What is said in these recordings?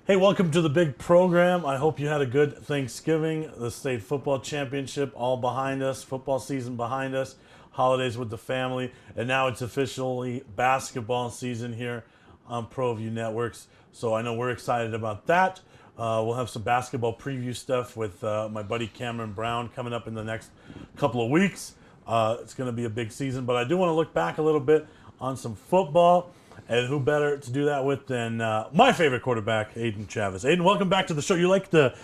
Hey, welcome to the big program. I hope you had a good Thanksgiving. The state football championship all behind us, football season behind us, holidays with the family, and now it's officially basketball season here on Proview Networks. So I know we're excited about that. We'll have some basketball preview stuff with my buddy Cameron Brown coming up in the next couple of weeks. It's going to be a big season, but I do want to look back a little bit on some football. And who better to do that with than my favorite quarterback, Aden Chavez. Aden, welcome back to the show. You're like the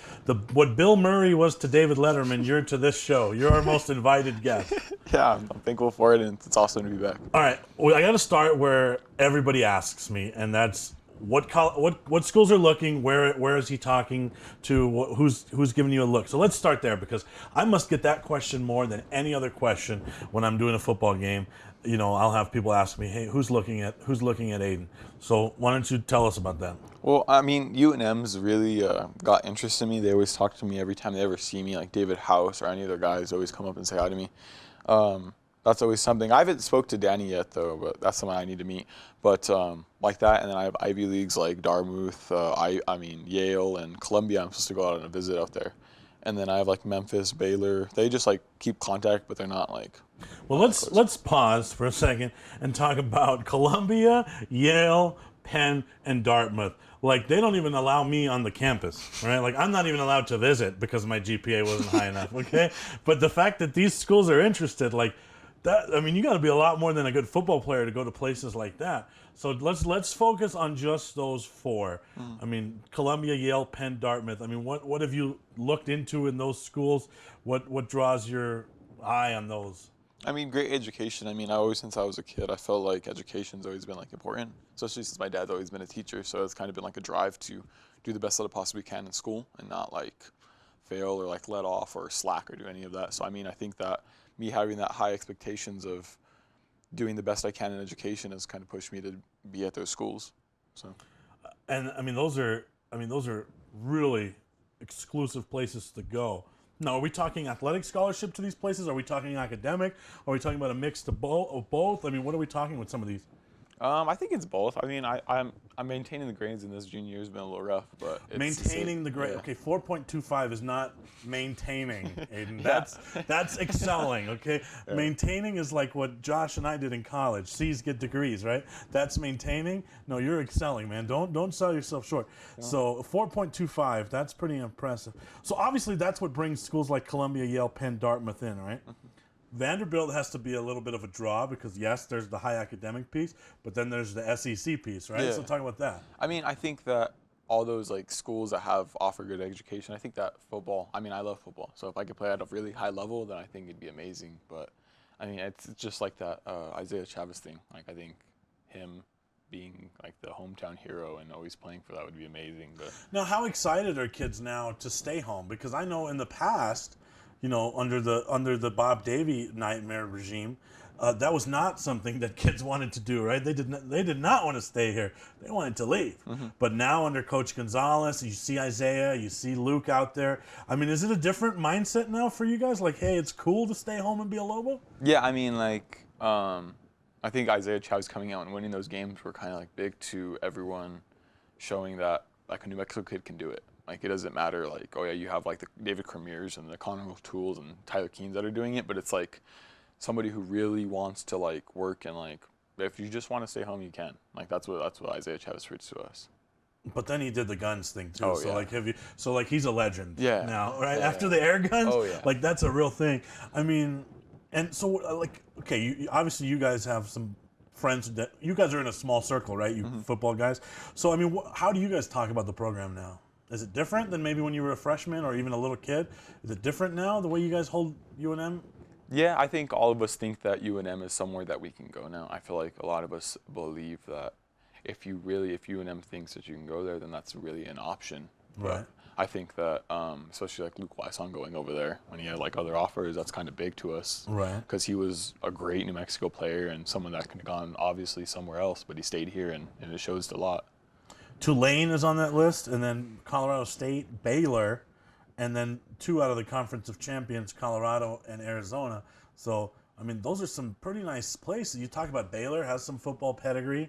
what Bill Murray was to David Letterman. You're to this show. You're our most invited guest. Yeah, I'm thankful for it, and it's awesome to be back. All right, well, I got to start where everybody asks me, and that's what schools are looking. Where is he talking to? Who's giving you a look? So let's start there, because I must get that question more than any other question when I'm doing a football game. You know, I'll have people ask me, "Hey, who's looking at Aden?" So why don't you tell us about that? Well, I mean, UNM's really got interest in me. They always talk to me every time they ever see me. Like David House or any other guys always come up and say hi to me. That's always something. I haven't spoke to Danny yet though, but that's someone I need to meet. But like that, and then I have Ivy Leagues like Dartmouth, Yale and Columbia. I'm supposed to go out on a visit out there. And then I have like Memphis, Baylor. They just like keep contact, but they're not like. Well, let's pause for a second and talk about Columbia, Yale, Penn, and Dartmouth. Like, they don't even allow me on the campus, right? Like, I'm not even allowed to visit because my GPA wasn't high enough, okay? But the fact that these schools are interested, like, that, I mean, you got to be a lot more than a good football player to go to places like that. So let's focus on just those four. I mean, Columbia, Yale, Penn, Dartmouth. I mean, what have you looked into in those schools? What draws your eye on those? I mean, great education. I mean, since I was a kid, I felt like education's always been like important, especially since my dad's always been a teacher. So it's kind of been like a drive to do the best that I possibly can in school and not like fail or like let off or slack or do any of that. So I mean, I think that me having that high expectations of doing the best I can in education has kind of pushed me to be at those schools. So, and I mean, those are really exclusive places to go. Now, are we talking athletic scholarship to these places? Are we talking academic? Are we talking about a mix of both? I mean, what are we talking with some of these? I think it's both. I mean, I'm maintaining the grades in this junior year has been a little rough, but maintaining the grade. Yeah. Okay, 4.25 is not maintaining, Aden. That's excelling. Okay, yeah. Maintaining is like what Josh and I did in college. C's get degrees, right? That's maintaining. No, you're excelling, man. Don't sell yourself short. Yeah. So 4.25, that's pretty impressive. So obviously that's what brings schools like Columbia, Yale, Penn, Dartmouth in, right? Mm-hmm. Vanderbilt has to be a little bit of a draw because, yes, there's the high academic piece, but then there's the SEC piece, right? Yeah. So talk about that. I mean, I think that all those like schools that offer good education, I think that football, I mean, I love football. So if I could play at a really high level, then I think it'd be amazing. But, I mean, it's just like that Isaiah Chavez thing. Like, I think him being like the hometown hero and always playing for that would be amazing. But now, how excited are kids now to stay home? Because I know in the past, you know, under the Bob Davie nightmare regime, that was not something that kids wanted to do, right? They did not want to stay here. They wanted to leave. Mm-hmm. But now under Coach Gonzalez, you see Isaiah, you see Luke out there. I mean, is it a different mindset now for you guys? Like, hey, it's cool to stay home and be a Lobo? Yeah, I mean, like, I think Isaiah Chavez coming out and winning those games were kind of like big to everyone, showing that like a New Mexico kid can do it. Like, it doesn't matter, like, oh, yeah, you have, like, the David Cremiers and the Connor O'Tooles and Tyler Keens that are doing it, but it's, like, somebody who really wants to, like, work and, like, if you just want to stay home, you can. Like, that's what Isaiah Chavez preached to us. But then he did the guns thing too. Oh, So yeah. like he's a legend now, right? Yeah, After yeah. the air guns, Oh, yeah. like that's a real thing. I mean, and so like okay, obviously you guys have some friends that you guys are in a small circle, right? You football guys. So I mean, how do you guys talk about the program now? Is it different than maybe when you were a freshman or even a little kid? Is it different now the way you guys hold UNM? Yeah, I think all of us think that UNM is somewhere that we can go now. I feel like a lot of us believe that if UNM thinks that you can go there, then that's really an option. Right. But I think that, especially like Luke Wysong going over there when he had like other offers, that's kind of big to us. Right. Because he was a great New Mexico player and someone that could have gone obviously somewhere else, but he stayed here and it shows a lot. Tulane is on that list, and then Colorado State, Baylor, and then 2 out of the Conference of Champions, Colorado and Arizona. So, I mean, those are some pretty nice places. You talk about Baylor has some football pedigree.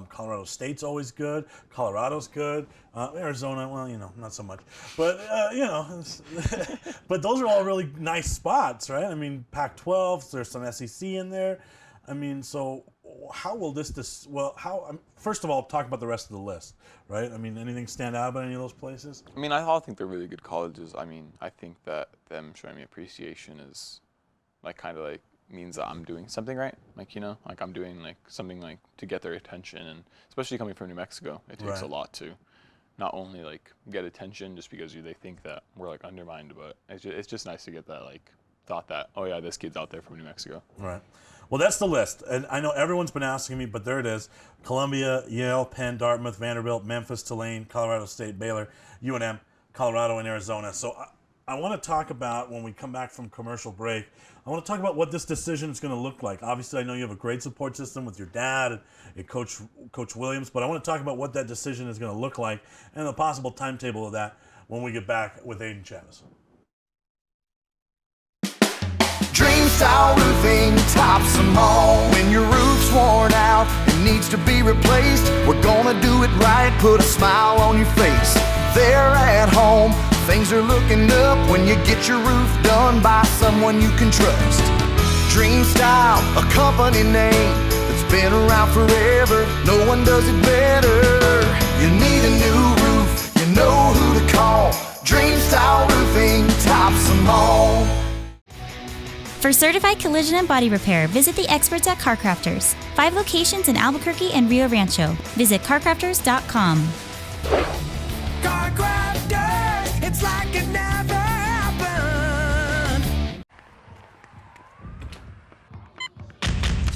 Colorado State's always good. Colorado's good. Arizona, well, not so much. But, but those are all really nice spots, right? I mean, Pac-12, there's some SEC in there. I mean, so how will first of all, talk about the rest of the list, right? I mean, anything stand out about any of those places? I mean, I all think they're really good colleges. I mean, I think that them showing me appreciation is like kind of like means that I'm doing something right. Like, like I'm doing like something like to get their attention, and especially coming from New Mexico, it takes a lot to not only like get attention just because they think that we're like undermined, but it's just nice to get that like thought that, oh yeah, this kid's out there from New Mexico. Right. Well, that's the list. And I know everyone's been asking me, but there it is. Columbia, Yale, Penn, Dartmouth, Vanderbilt, Memphis, Tulane, Colorado State, Baylor, UNM, Colorado, and Arizona. So I want to talk about, when we come back from commercial break, I want to talk about what this decision is going to look like. Obviously, I know you have a great support system with your dad and Coach Williams, but I want to talk about what that decision is going to look like and the possible timetable of that when we get back with Aden Chavez. Dreamstyle roofing tops them all. When your roof's worn out and needs to be replaced, we're gonna do it right, put a smile on your face. They're at home, things are looking up when you get your roof done by someone you can trust. Dreamstyle, a company name that's been around forever, no one does it better. You need a new roof, you know who to call. Dreamstyle roofing tops them all. For certified collision and body repair, visit the experts at CarCrafters. 5 locations in Albuquerque and Rio Rancho. Visit carcrafters.com. CarCrafters, it's like it never happened.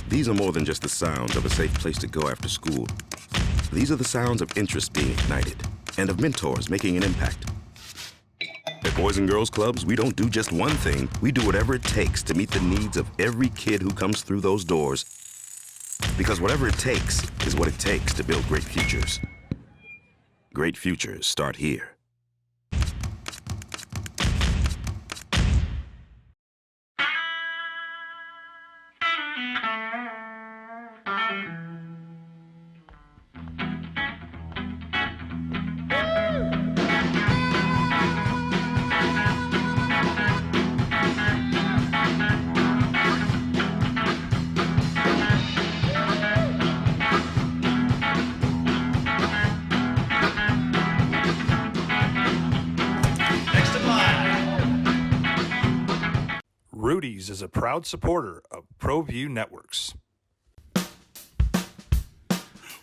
These are more than just the sounds of a safe place to go after school. These are the sounds of interest being ignited and of mentors making an impact. At Boys and Girls Clubs, we don't do just one thing. We do whatever it takes to meet the needs of every kid who comes through those doors. Because whatever it takes is what it takes to build great futures. Great futures start here. Rudy's is a proud supporter of Proview Networks.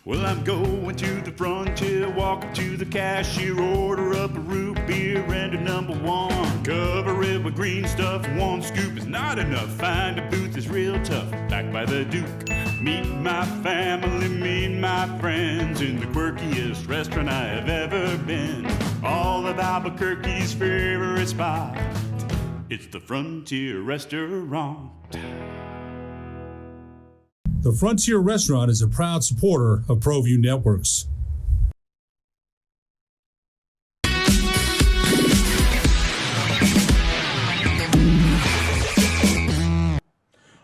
Well, I'm going to the frontier, walk up to the cashier, order up a root beer and a number 1. Cover it with green stuff, 1 scoop is not enough. Find a booth is real tough, back by the Duke. Meet my family, meet my friends in the quirkiest restaurant I have ever been. All of Albuquerque's favorite spot, it's the Frontier Restaurant. The Frontier Restaurant is a proud supporter of Proview Networks.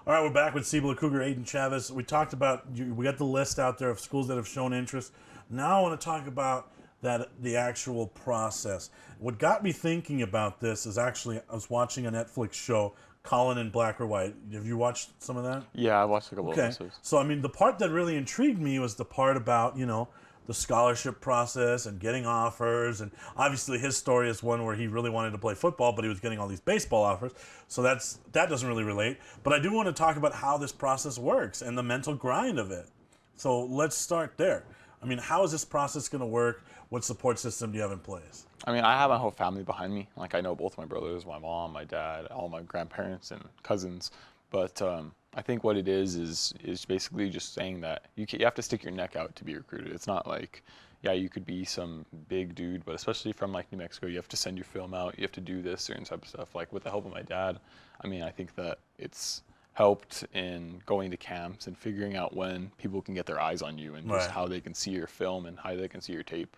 All right, we're back with Cibola Cougar, Aden Chavez. We talked about, we got the list out there of schools that have shown interest. Now I want to talk about the actual process. What got me thinking about this is actually, I was watching a Netflix show, Colin in Black or White. Have you watched some of that? Yeah, I watched a couple of Okay. episodes. So, I mean, the part that really intrigued me was the part about, the scholarship process and getting offers, and obviously his story is one where he really wanted to play football, but he was getting all these baseball offers, so that doesn't really relate. But I do want to talk about how this process works and the mental grind of it. So let's start there. I mean, how is this process going to work? What support system do you have in place? I mean, I have my whole family behind me. Like, I know both my brothers, my mom, my dad, all my grandparents and cousins. But I think what it is basically just saying that you have to stick your neck out to be recruited. It's not like, yeah, you could be some big dude, but especially from like New Mexico, you have to send your film out. You have to do this certain type of stuff. Like with the help of my dad, I mean, I think that it's helped in going to camps and figuring out when people can get their eyes on you and just how they can see your film and how they can see your tape.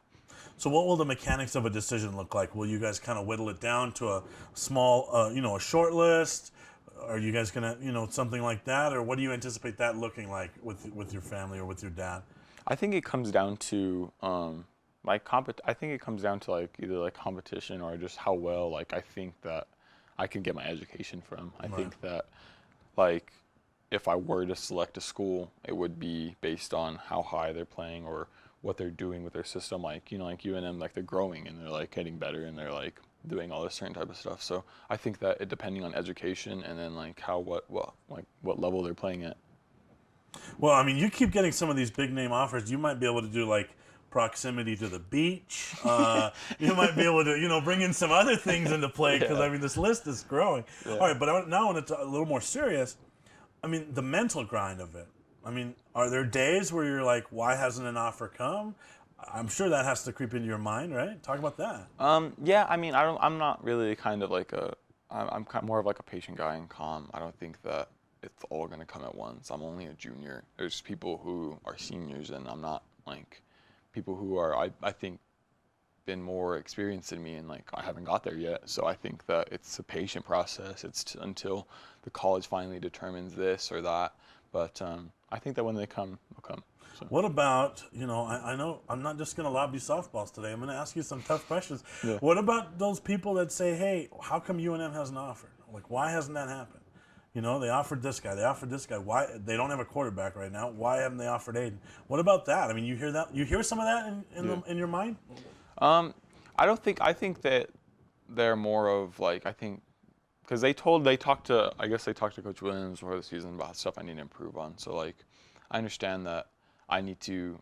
So what will the mechanics of a decision look like? Will you guys kind of whittle it down to a small, a short list? Are you guys gonna, something like that, or what do you anticipate that looking like with your family or with your dad? I think it comes down to I think it comes down to like either like competition or just how well like I think that I can get my education from. I think that like if I were to select a school, it would be based on how high they're playing or what they're doing with their system. Like like UNM, like they're growing and they're like getting better and they're like doing all this certain type of stuff. So I think that it depending on education and then like what level they're playing at. Well, I mean, you keep getting some of these big name offers. You might be able to do like proximity to the beach. You might be able to, bring in some other things into play because I mean, this list is growing. Yeah. All right, but now when it's a little more serious, I mean, the mental grind of it. I mean, are there days where you're like, why hasn't an offer come? I'm sure that has to creep into your mind, right? Talk about that. Yeah, I mean, I'm not really kind of like I'm kind of more of like a patient guy and calm. I don't think that it's all going to come at once. I'm only a junior. There's people who are seniors and I'm not like people who are, I think, been more experienced than me and like I haven't got there yet. So I think that it's a patient process. It's until the college finally determines this or that. But I think that when they come, they'll come. So. What about, I know I'm not just going to lob you softballs today. I'm going to ask you some tough questions. Yeah. What about those people that say, hey, how come UNM hasn't offered? Like, why hasn't that happened? They offered this guy. They offered this guy. Why? They don't have a quarterback right now. Why haven't they offered Aden? What about that? I mean, you hear that? You hear some of that in your mind? I think that they're more of like, I think, because they talked to Coach Williams before the season about stuff I need to improve on. So like, I understand that I need to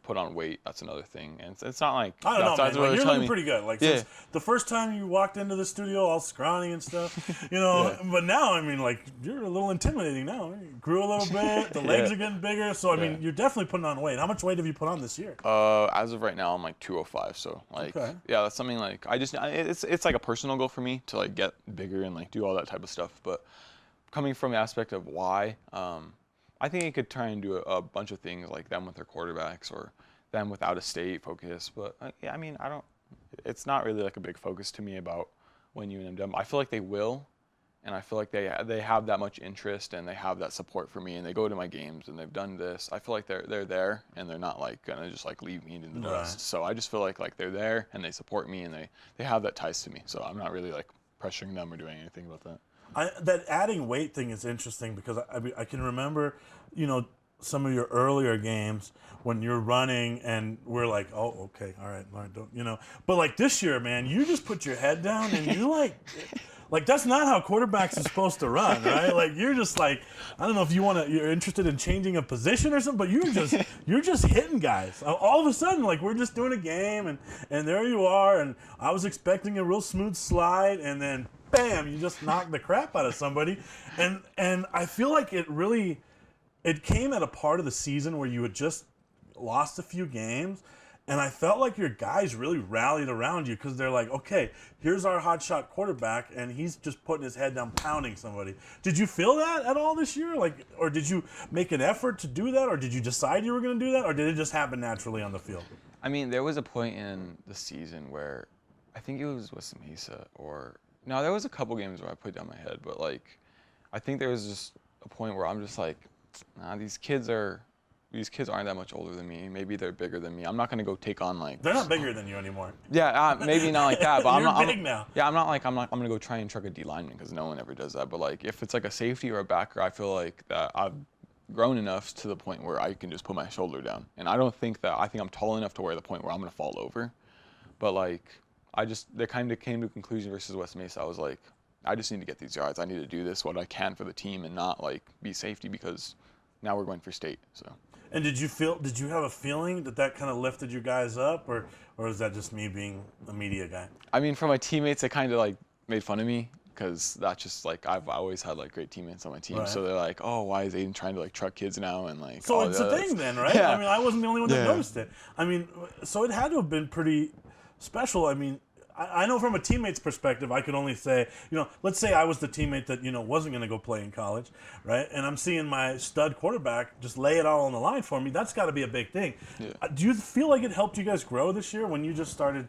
put on weight. That's another thing. And it's not like, I don't know, man. Like, you're looking pretty good. Like, since the first time you walked into the studio all scrawny and stuff, but now, I mean, like, you're a little intimidating now. You grew a little bit. The legs are getting bigger. So, I mean, you're definitely putting on weight. How much weight have you put on this year? As of right now, I'm like 205. So, like, that's something like, it's like a personal goal for me to, like, get bigger and, like, do all that type of stuff. But coming from the aspect of why, I think it could try and do a bunch of things like them with their quarterbacks or them with out-of-state focus. But, I mean, it's not really like a big focus to me about when UNM them. I feel like they will, and I feel like they have that much interest and they have that support for me and they go to my games and they've done this. I feel like they're there and they're not like going to just like leave me in the dust. So I just feel like they're there and they support me and they have that ties to me. So I'm not really like pressuring them or doing anything about that. That adding weight thing is interesting because I can remember, some of your earlier games when you're running and we're like, oh, okay, all right, don't, But like this year, man, you just put your head down and you like that's not how quarterbacks are supposed to run, right? Like you're just like, I don't know if you're interested in changing a position or something, but you're just hitting guys. All of a sudden, like we're just doing a game and there you are, and I was expecting a real smooth slide and then bam, you just knocked the crap out of somebody. And I feel like it came at a part of the season where you had just lost a few games, and I felt like your guys really rallied around you because they're like, okay, here's our hotshot quarterback, and he's just putting his head down, pounding somebody. Did you feel that at all this year? Or did you make an effort to do that, or did you decide you were going to do that, or did it just happen naturally on the field? I mean, there was a point in the season where I think it was West Mesa no, there was a couple games where I put down my head, but like, I think there was just a point where I'm just like, nah, these kids aren't that much older than me. Maybe they're bigger than me. I'm not gonna go take on like. They're not bigger than you anymore. Yeah, maybe not like that, but You're big now. Yeah, I'm gonna go try and truck a D lineman because no one ever does that. But like, if it's like a safety or a backer, I feel like that grown enough to the point where I can just put my shoulder down. And I think I'm tall enough to where the point where I'm going to fall over. But like, they kind of came to a conclusion versus West Mesa. I was like, I just need to get these yards. I need to do this what I can for the team and not like be safety, because now we're going for state. So. And did you have a feeling that kind of lifted you guys up, or is that just me being a media guy? I mean, for my teammates, they kind of like made fun of me, because that's just like, I've always had like great teammates on my team. Right. So they're like, oh, why is Aden trying to like truck kids now? And like, so it's a thing then, right? Yeah. I mean, I wasn't the only one that noticed it. I mean, so it had to have been pretty special. I mean, I know from a teammate's perspective, I could only say, let's say I was the teammate that, wasn't going to go play in college, right? And I'm seeing my stud quarterback just lay it all on the line for me. That's got to be a big thing. Yeah. Do you feel like it helped you guys grow this year when you just started?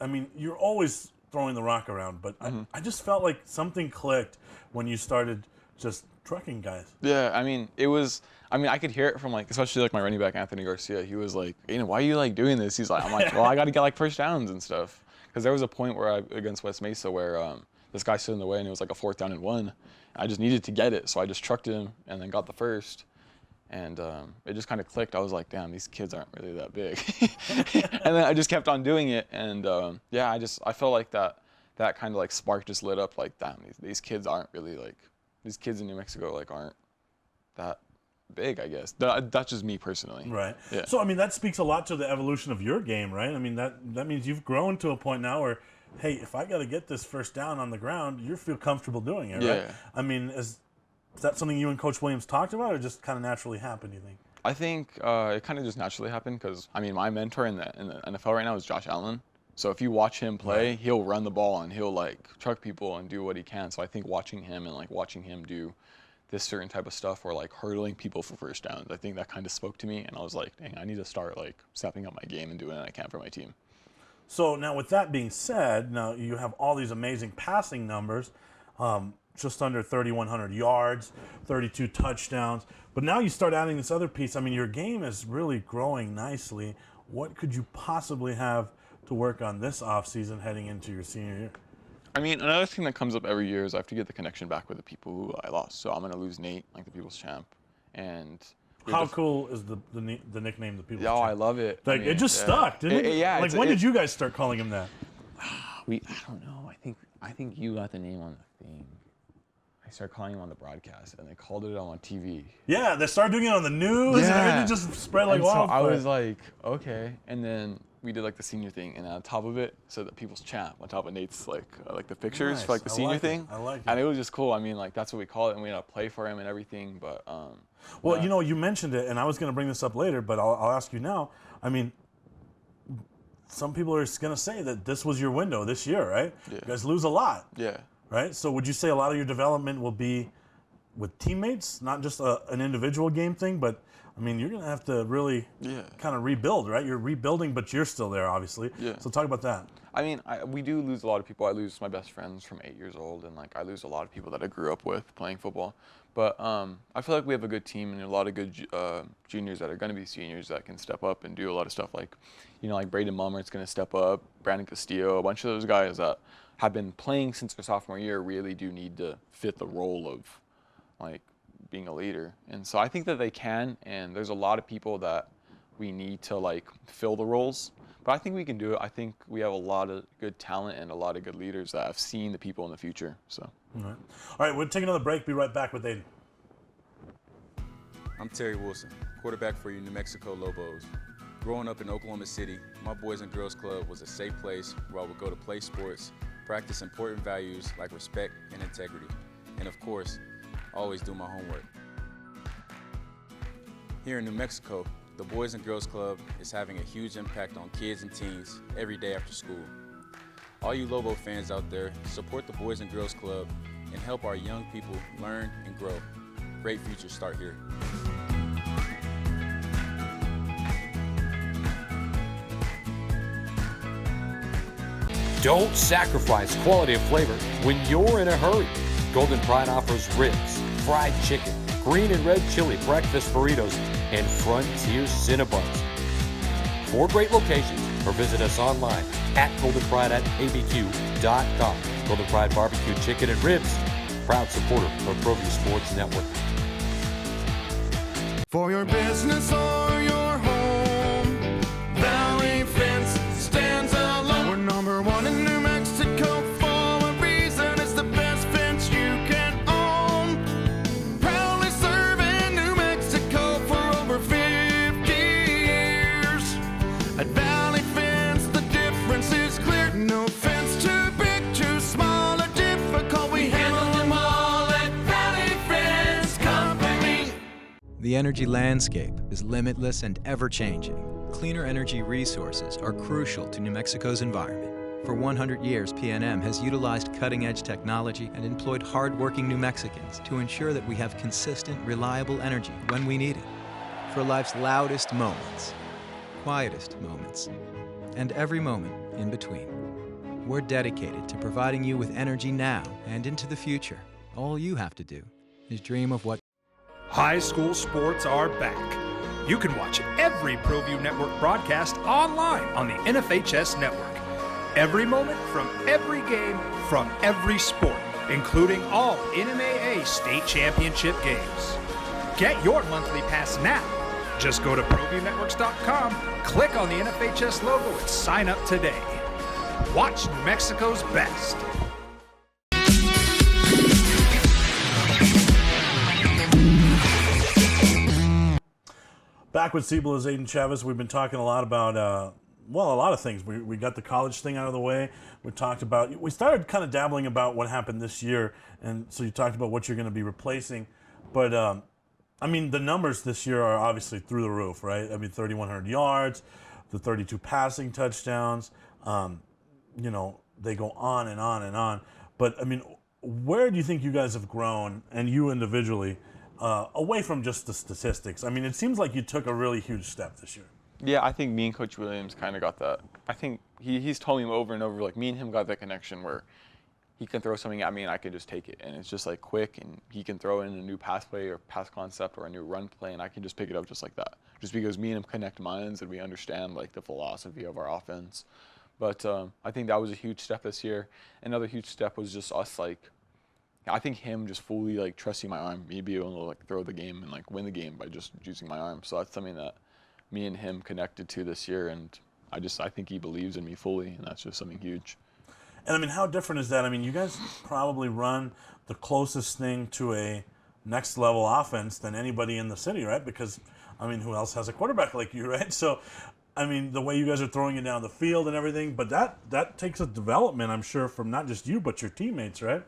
I mean, you're always throwing the rock around, but I just felt like something clicked when you started just trucking guys. Yeah, I mean, I could hear it from like, especially like my running back, Anthony Garcia. He was like, Aden, why are you like doing this? He's like, I'm like, well, I got to get like first downs and stuff. Because there was a point where against West Mesa where this guy stood in the way and it was like a 4th down and 1. I just needed to get it, so I just trucked him and then got the first. And it just kind of clicked. I was like, damn, these kids aren't really that big. And then I just kept on doing it. And I felt like that kind of like spark just lit up. Like, damn, these kids aren't really like, these kids in New Mexico like aren't that big, I guess. That's just me personally. Right. Yeah. So, I mean, that speaks a lot to the evolution of your game, right? I mean, that means you've grown to a point now where, hey, if I got to get this first down on the ground, you feel comfortable doing it, right? I mean, is that something you and Coach Williams talked about, or just kind of naturally happened, you think? I think it kind of just naturally happened because, I mean, my mentor in the NFL right now is Josh Allen. So if you watch him play, he'll run the ball and he'll, like, truck people and do what he can. So I think watching him and, like, watching him do this certain type of stuff or like hurdling people for first downs, I think that kind of spoke to me, and I was like, dang, I need to start like stepping up my game and doing what I can for my team. So now with that being said, now you have all these amazing passing numbers, just under 3,100 yards, 32 touchdowns, but now you start adding this other piece. I mean, your game is really growing nicely. What could you possibly have to work on this offseason heading into your senior year? I mean, another thing that comes up every year is I have to get the connection back with the people who I lost. So I'm going to lose Nate, like the People's Champ. And how cool is the nickname the People's Champ? Oh, I love it. Like, it just stuck, didn't it? Yeah. Like, when did you guys start calling him that? I don't know. I think you got the name on the thing. I started calling him on the broadcast, and they called it on TV. Yeah, they started doing it on the news, and everything just spread like wildfire. So I was like, okay. And then we did like the senior thing, and on top of it said the People's Champ on top of Nate's like the pictures for like the senior thing. I like it. And it was just cool. I mean, like that's what we call it, and we had to play for him and everything. But well, you mentioned it, and I was going to bring this up later, but I'll ask you now. I mean, some people are going to say that this was your window this year, right? Yeah. You guys lose a lot. Yeah. Right? So would you say a lot of your development will be with teammates, not just an individual game thing, but I mean, you're going to have to really kind of rebuild, right? You're rebuilding, but you're still there, obviously. Yeah. So talk about that. I mean, we do lose a lot of people. I lose my best friends from 8 years old, and like I lose a lot of people that I grew up with playing football. But I feel like we have a good team and a lot of good juniors that are going to be seniors that can step up and do a lot of stuff. Like, like Braden Mulmert's going to step up, Brandon Castillo, a bunch of those guys that have been playing since their sophomore year really do need to fit the role of like being a leader. And so I think that they can, and there's a lot of people that we need to like fill the roles. But I think we can do it. I think we have a lot of good talent and a lot of good leaders that have seen the people in the future. So. All right, we'll take another break. Be right back with Aden. I'm Terry Wilson, quarterback for your New Mexico Lobos. Growing up in Oklahoma City, my Boys and Girls Club was a safe place where I would go to play sports, practice important values like respect and integrity, and of course, always do my homework. Here in New Mexico, the Boys and Girls Club is having a huge impact on kids and teens every day after school. All you Lobo fans out there, support the Boys and Girls Club and help our young people learn and grow. Great futures start here. Don't sacrifice quality of flavor when you're in a hurry. Golden Pride offers ribs, fried chicken, green and red chili breakfast burritos, and Frontier Cinnabons. 4 great locations, or visit us online at goldenpride@abq.com. Golden Pride Barbecue Chicken and Ribs, proud supporter of Proview Sports Network. For your business or your home, Valley Fence stands alone. We're number one in New Mexico for a reason. It's the best fence you can own. Proudly serving New Mexico for over 50 years. At Valley Fence, the difference is clear. No fence too big, too small, or difficult. We handle them all at Valley Fence Company. The energy landscape is limitless and ever-changing. Cleaner energy resources are crucial to New Mexico's environment. For 100 years, PNM has utilized cutting-edge technology and employed hard-working New Mexicans to ensure that we have consistent, reliable energy when we need it. For life's loudest moments, quietest moments, and every moment in between. We're dedicated to providing you with energy now and into the future. All you have to do is dream of what High school sports are back. You can watch every Proview Network broadcast online on the NFHS network. Every moment from every game from every sport, including all NMAA state championship games. Get your monthly pass now. Just go to ProviewNetworks.com, click on the NFHS logo, and sign up today. Watch New Mexico's best. Back with Siebel is Aden Chavez. We've been talking a lot about, a lot of things. We got the college thing out of the way. We started kind of dabbling about what happened this year, and so you talked about what you're going to be replacing. But, the numbers this year are obviously through the roof, right? 3,100 yards, the 32 passing touchdowns. They go on and on and on. But, where do you think you guys have grown, and you individually, away from just the statistics? It seems like you took a really huge step this year. Yeah, I think me and Coach Williams kind of got that. I think he's told me over and over, like, me and him got that connection where he can throw something at me and I can just take it. And it's just, like, quick, and he can throw in a new pass play or pass concept or a new run play, and I can just pick it up just like that. Just because me and him connect minds and we understand, like, the philosophy of our offense. But I think that was a huge step this year. Another huge step was just us, like, I think him just fully, like, trusting my arm, me being able to, like, throw the game and, like, win the game by just using my arm. So that's something that me and him connected to this year, and I think he believes in me fully, and that's just something huge. And how different is that? You guys probably run the closest thing to a next level offense than anybody in the city, right? Because who else has a quarterback like you, right? So the way you guys are throwing it down the field and everything, but that takes a development, I'm sure, from not just you but your teammates, right?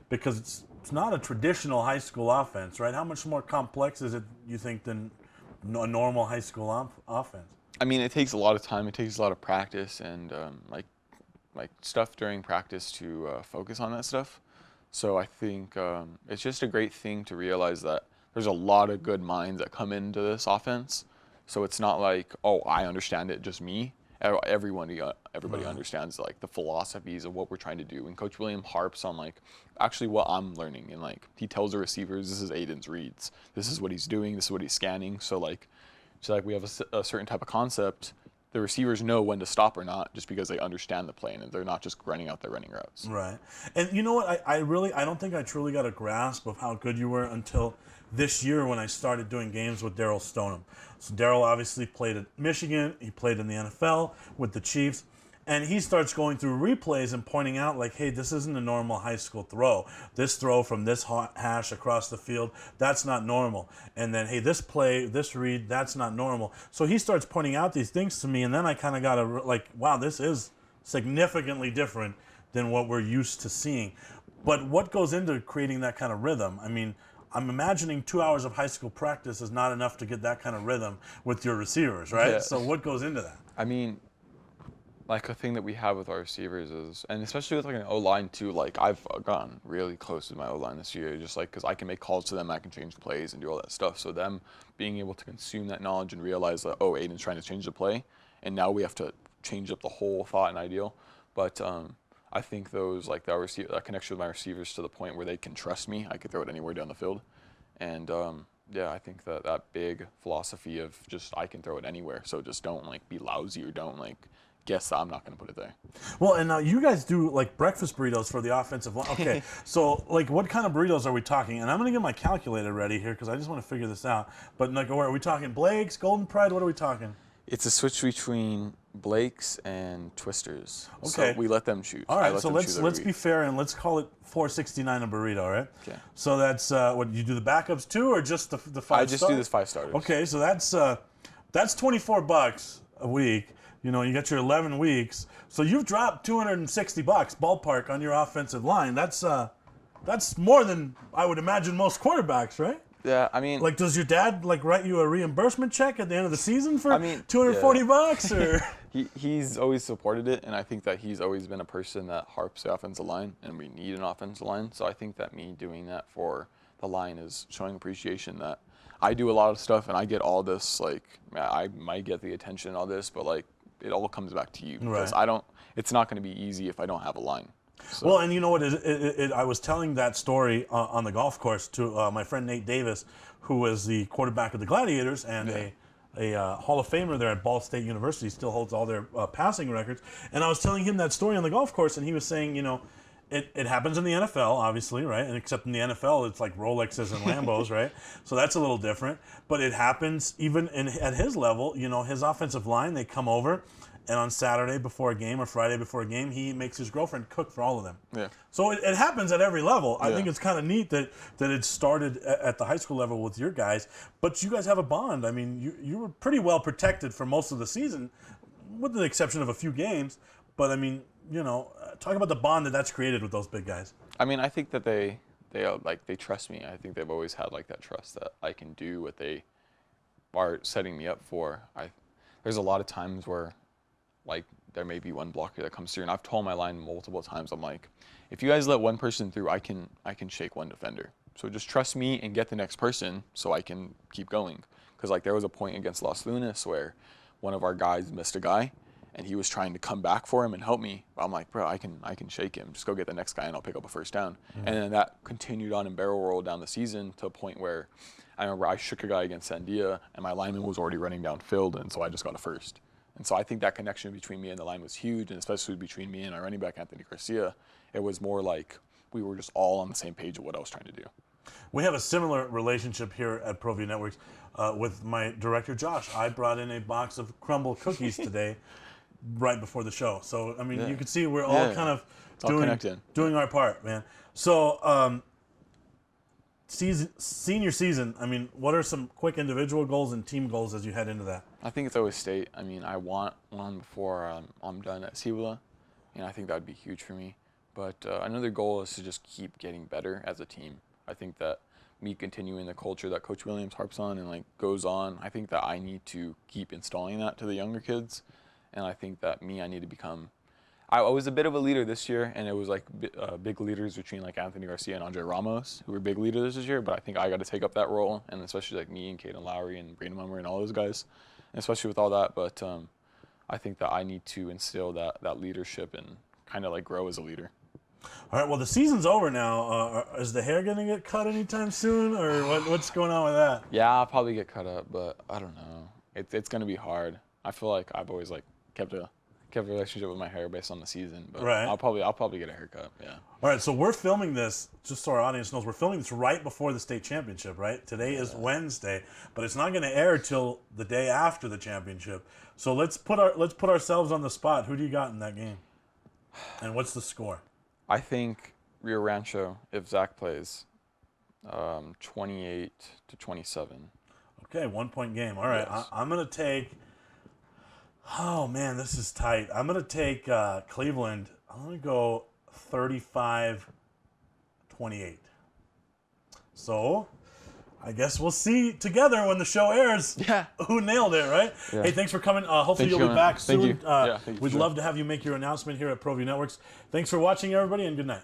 Because it's not a traditional high school offense, right? How much more complex is it, you think, than a normal high school offense? It takes a lot of time. It takes a lot of practice and like stuff during practice to focus on that stuff. So I think it's just a great thing to realize that there's a lot of good minds that come into this offense. So it's not like, oh, I understand it, just me. Everybody understands, like, the philosophies of what we're trying to do. And Coach William harps on, like, actually what I'm learning. And, like, he tells the receivers, this is Aden's reads. This is what he's doing. This is what he's scanning. So we have a certain type of concept. The receivers know when to stop or not just because they understand the play, and they're not just running out their running routes. Right. And you know what? I don't think I truly got a grasp of how good you were until this year when I started doing games with Daryl Stoneham. So Daryl obviously played at Michigan. He played in the NFL with the Chiefs. And he starts going through replays and pointing out, like, hey, this isn't a normal high school throw. This throw from this hash across the field, that's not normal. And then, hey, this play, this read, that's not normal. So he starts pointing out these things to me, and then I kind of got to, like, wow, this is significantly different than what we're used to seeing. But what goes into creating that kind of rhythm? I'm imagining 2 hours of high school practice is not enough to get that kind of rhythm with your receivers, right? Yeah. So what goes into that? Like, a thing that we have with our receivers is, and especially with, like, an O-line too, like, I've gotten really close to my O-line this year, just, like, because I can make calls to them, I can change plays and do all that stuff. So them being able to consume that knowledge and realize that, oh, Aden's trying to change the play, and now we have to change up the whole thought and ideal. But I think those, like, that connection with my receivers to the point where they can trust me, I could throw it anywhere down the field. And I think that big philosophy of just I can throw it anywhere, so just don't, like, be lousy or don't, like, guess that I'm not going to put it there. Well, and now you guys do like breakfast burritos for the offensive line. Okay, so like what kind of burritos are we talking? And I'm going to get my calculator ready here because I just want to figure this out. But like, are we talking Blake's, Golden Pride? What are we talking? It's a switch between Blake's and Twisters. Okay. So we let them choose. All right, so let's be fair and let's call it $4.69 a burrito, right? Okay. So that's what you do the backups too, or just the 5 I just do this 5 starters. Okay, so that's $24 a week. You know, you got your 11 weeks, so you've dropped $260 ballpark on your offensive line. That's more than I would imagine most quarterbacks, right? Yeah, I mean, like, does your dad like write you a reimbursement check at the end of the season for $240 or? He's always supported it, and I think that he's always been a person that harps the offensive line, and we need an offensive line. So I think that me doing that for the line is showing appreciation that I do a lot of stuff, and I get all this. Like, I might get the attention and all this, but like, it all comes back to you because it's not going to be easy if I don't have a line. So. Well, and you know what? I was telling that story on the golf course to my friend Nate Davis, who was the quarterback of the Gladiators and a Hall of Famer there at Ball State University, still holds all their passing records. And I was telling him that story on the golf course, and he was saying, you know, it happens in the NFL, obviously, right? And except in the NFL, it's like Rolexes and Lambos, right? So that's a little different. But it happens even at his level. You know, his offensive line, they come over, and on Saturday before a game or Friday before a game, he makes his girlfriend cook for all of them. Yeah. So it happens at every level. I think it's kind of neat that it started at the high school level with your guys, but you guys have a bond. I mean, you were pretty well protected for most of the season, with the exception of a few games. But I mean, you know, talk about the bond that's created with those big guys. I mean, I think that they trust me. I think they've always had like that trust that I can do what they are setting me up for. There's a lot of times where like there may be one blocker that comes through, and I've told my line multiple times, I'm like, if you guys let one person through, I can shake one defender. So just trust me and get the next person so I can keep going. Because like there was a point against Los Lunas where one of our guys missed a guy, and he was trying to come back for him and help me. But I'm like, bro, I can shake him. Just go get the next guy and I'll pick up a first down. Mm-hmm. And then that continued on and barrel rolled down the season to a point where I remember I shook a guy against Sandia, and my lineman was already running downfield, and so I just got a first. And so I think that connection between me and the line was huge, and especially between me and our running back, Anthony Garcia, it was more like we were just all on the same page of what I was trying to do. We have a similar relationship here at Proview Networks with my director, Josh. I brought in a box of crumble cookies today right before the show. So, I mean, you can see we're all kind of doing our part, man. So, senior season, I mean, what are some quick individual goals and team goals as you head into that? I think it's always state. I mean, I want one before I'm done at Cibola, and I think that would be huge for me. But another goal is to just keep getting better as a team. I think that me continuing the culture that Coach Williams harps on and like goes on, I think that I need to keep installing that to the younger kids. And I think that I need to become, I was a bit of a leader this year, and it was like big leaders between like Anthony Garcia and Andre Ramos, who were big leaders this year, but I think I got to take up that role, and especially like me and Caden Lowry and Brandon Mummer and all those guys, and especially with all that. But I think that I need to instill that leadership and kind of like grow as a leader. All right, well, the season's over now. Is the hair going to get cut anytime soon, or what's going on with that? Yeah, I'll probably get cut up, but I don't know. It's going to be hard. I feel like I've always like kept a relationship with my hair based on the season, but I'll probably get a haircut. Yeah. All right, so we're filming this, just so our audience knows, we're filming this right before the state championship, right? Today is Wednesday, but it's not going to air till the day after the championship. So let's put ourselves on the spot. Who do you got in that game? And what's the score? I think Rio Rancho, if Zach plays, 28-27. Okay, 1 point game. All right, yes. I'm going to take. Oh, man, this is tight. I'm going to take Cleveland. I'm going to go 35-28. So, I guess we'll see together when the show airs who nailed it, right? Yeah. Hey, thanks for coming. Hopefully you'll be back soon. Thank you. We'd love to have you make your announcement here at Proview Networks. Thanks for watching, everybody, and good night.